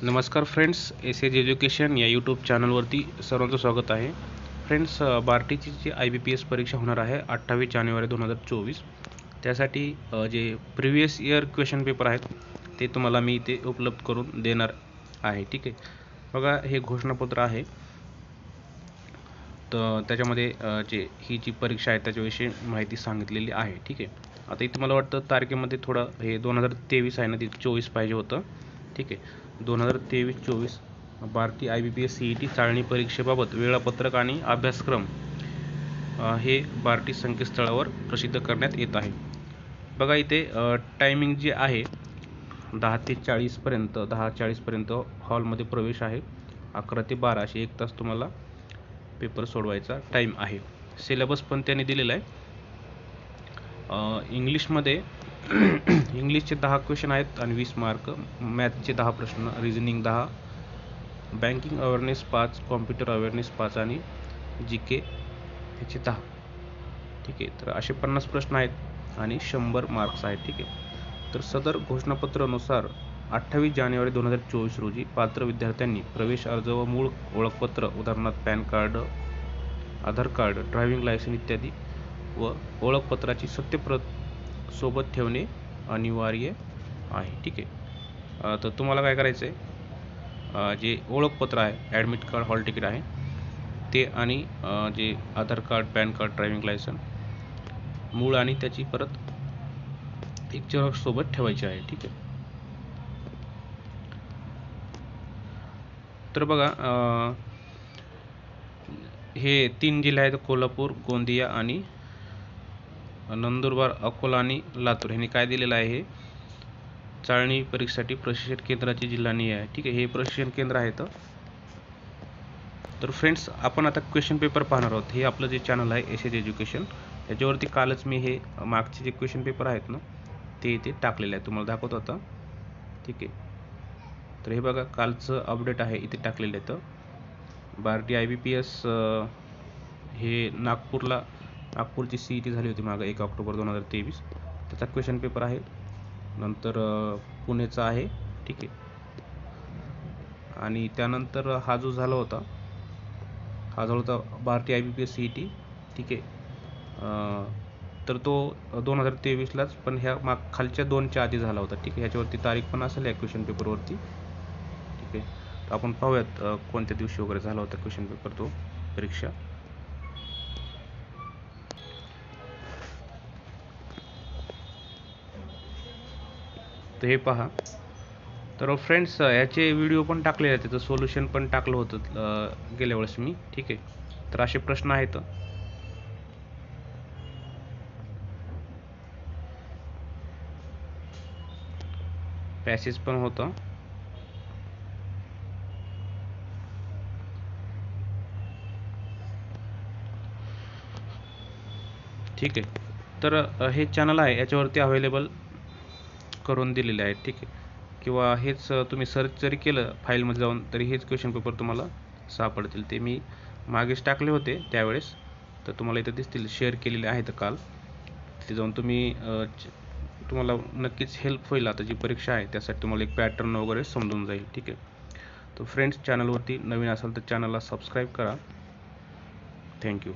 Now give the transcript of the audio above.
नमस्कार friends, S age education या YouTube चॅनलवरती सर्वांचं स्वागत आहे. फ्रेंड्स, बार्टीची जी IBPS परीक्षा होणार आहे 28 जानेवारी 2024. त्यासाठी जे प्रिव्हियस इयर क्वेश्चन पेपर आहेत ते तुम्हाला मी इथे उपलब्ध करून देणार आहे. ठीक आहे, बघा हे घोषणापत्र आहे. तर त्याच्यामध्ये ही जी परीक्षा आहे त्याच्याविषयी माहिती सांगितलेली आहे. ठीक आहे, आता इथे मला वाटतं तारखेमध्ये थोडं हे 2023 आहे ना, ते 24 पाहिजे होतं. ठीक आहे, 2023-24 भारतीय IBPS CET चाळणी परीक्षेबाबत वेळापत्रक आणि अभ्यासक्रम हे बार्टी संकेतस्थळावर प्रसिद्ध करण्यात येत आहे. बघा इथे टायमिंग जे आहे 10 ते 40पर्यंत, 10:40पर्यंत हॉलमध्ये प्रवेश आहे. 11 ते 12 असे 1 तास तुम्हाला पेपर सोडवायचा टाईम आहे. सिलेबस पण त्यांनी दिलेला आहे. इंग्लिशमध्ये इंग्लिशचे 10 क्वेश्चन आहेत आणि 20 मार्क, मॅथचे 10 प्रश्न, reasoning 10, banking awareness 5, computer awareness 5 आणि GK ह्याचे 10. ठीक आहे, तर असे 50 प्रश्न आहेत आणि 100 मार्क्स आहेत. ठीक आहे, तर सदर घोषणापत्रानुसार 28 जानेवारी 2024 रोजी पात्र विद्यार्थ्यांनी प्रवेश अर्ज व मूळ ओळखपत्र, उदाहरणार्थ पॅन कार्ड, आधार कार्ड, ड्रायव्हिंग लायसन्स इत्यादी व ओळखपत्राची सत्यप्रत सोबत ठेवणे अनिवार्य आहे. ठीक आहे, तर तुम्हाला काय करायचं आहे, जे ओळखपत्र आहे, ॲडमिट कार्ड, हॉल तिकीट आहे ते, आणि जे Aadhaar card, PAN card, driving licence मूळ आणि त्याची परत एक झेरॉक्स सोबत ठेवायची आहे. ठीक आहे, तर बघा हे 3 जिल्हे आहेत, कोल्हापूर, गोंदिया आणि नंदुरबार, अकोला आणि लातूर. ह्यांनी काय दिलेलं आहे, हे चाळणी परीक्षेसाठी प्रशिक्षण केंद्राची जिल्हानिहाय आहे. ठीक आहे, हे प्रशिक्षण केंद्र आहेत. तर फ्रेंड्स, आपण आता क्वेश्चन पेपर पाहणार आहोत. हे आपलं जे चॅनल आहे एस एज एज्युकेशन, याच्यावरती कालच मी हे मागचे जे क्वेश्चन पेपर आहेत ना ते इथे टाकलेले आहे, तुम्हाला दाखवतो आता. ठीक आहे, तर हे बघा कालचं अपडेट आहे, इथे टाकलेलं आहे. तर बार्टी IBPS हे नागपूरची CET झाली होती मागं 1 ऑक्टोबर 2023, त्याचा क्वेश्चन पेपर आहे. नंतर पुणेचा आहे. ठीक आहे, आणि त्यानंतर हा जो झाला होता बार्टी IBPS CET. ठीक आहे, तर तो 2023लाच, पण ह्या खालच्या 2च्या आधी झाला होता. ठीक आहे, ह्याच्यावरती तारीख पण असेल या क्वेश्चन पेपरवरती. ठीक आहे, तर आपण पाहूयात कोणत्या दिवशी वगैरे झाला होता क्वेश्चन पेपर, तो परीक्षा. तर हे पहा. तर फ्रेंड्स, याचे व्हिडिओ पण टाकले आहेत, त्याचं सोल्युशन पण टाकलं होतं गेल्या वेळेस मी. ठीक आहे, तर असे प्रश्न आहेत. पॅसेज पण होतं. ठीक आहे, तर हे चॅनल आहे याच्यावरती अवेलेबल करून दिलेले आहेत. ठीक आहे, किंवा हेच तुम्ही सर्च जरी केलं फाईलमध्ये जाऊन तरी हेच क्वेश्चन पेपर तुम्हाला सापडतील. ते मी मागेच टाकले होते त्यावेळेस, तर तुम्हाला इथे दिसतील, शेअर केलेले आहेत काल. तिथे जाऊन तुम्हाला नक्कीच हेल्प होईल. आता जी परीक्षा आहे त्यासाठी तुम्हाला एक पॅटर्न वगैरे समजून जाईल. ठीक आहे, तर फ्रेंड्स, चॅनलवरती नवीन असाल तर चॅनलला सबस्क्राईब करा. थँक्यू.